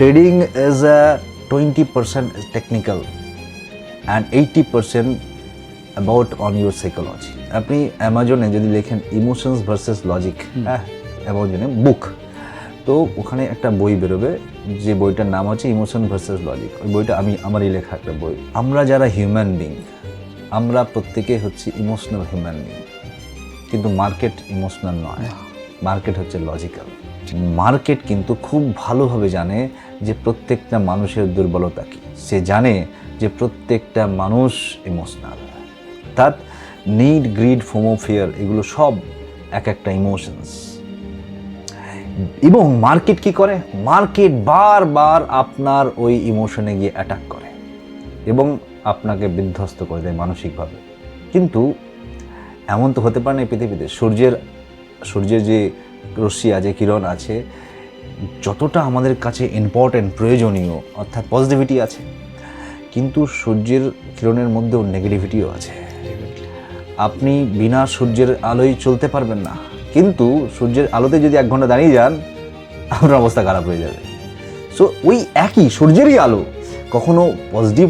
Trading is a 20% technical and 80% about on your psychology. আপনি অ্যামাজনে যদি লেখেন ইমোশনস ভার্সেস লজিক, হ্যাঁ, অ্যামাজনে বুক, তো ওখানে একটা বই বেরোবে, যে বইটার নাম হচ্ছে ইমোশন ভার্সেস লজিক। ওই বইটা আমারই লেখা একটা বই। আমরা যারা হিউম্যান বিং, আমরা প্রত্যেকে হচ্ছে ইমোশনাল হিউম্যান বিং, কিন্তু মার্কেট ইমোশনাল নয়, মার্কেট হচ্ছে লজিক্যাল। মার্কেট কিন্তু খুব ভালোভাবে জানে যে প্রত্যেকটা মানুষের দুর্বলতা কী, সে জানে যে প্রত্যেকটা মানুষ ইমোশনাল। তার নিড, গ্রিড, ফোমো, ফিয়ার, এগুলো সব এক একটা ইমোশনস। এবং মার্কেট কি করে? মার্কেট বারবার আপনার ওই ইমোশনে গিয়ে অ্যাটাক করে এবং আপনাকে বিধ্বস্ত করে দেয় মানসিকভাবে। কিন্তু এমন তো হতে পারে না পৃথিবীতে, সূর্যের যে রশ্মি আছে, কিরণ আছে, যতটা আমাদের কাছে ইম্পর্টেন্ট, প্রয়োজনীয়, অর্থাৎ পজিটিভিটি আছে, কিন্তু সূর্যের কিরণের মধ্যেও নেগেটিভিটিও আছে। আপনি বিনা সূর্যের আলোয় চলতে পারবেন না, কিন্তু সূর্যের আলোতে যদি 1 ঘন্টা দাঁড়িয়ে যান, আপনার অবস্থা খারাপ হয়ে যাবে। সো ওই একই সূর্যেরই আলো কখনো পজিটিভ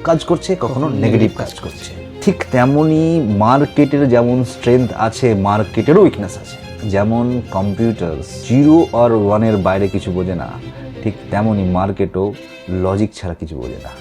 কাজ করছে, কখনো নেগেটিভ কাজ করছে। ঠিক তেমনই মার্কেটের যেমন স্ট্রেংথ আছে, মার্কেটেরও উইকনেস আছে। যেমন কম্পিউটার 0 আর 1 এর বাইরে কিছু বোঝে না, ঠিক তেমনই মার্কেটও লজিক ছাড়া কিছু বোঝে না।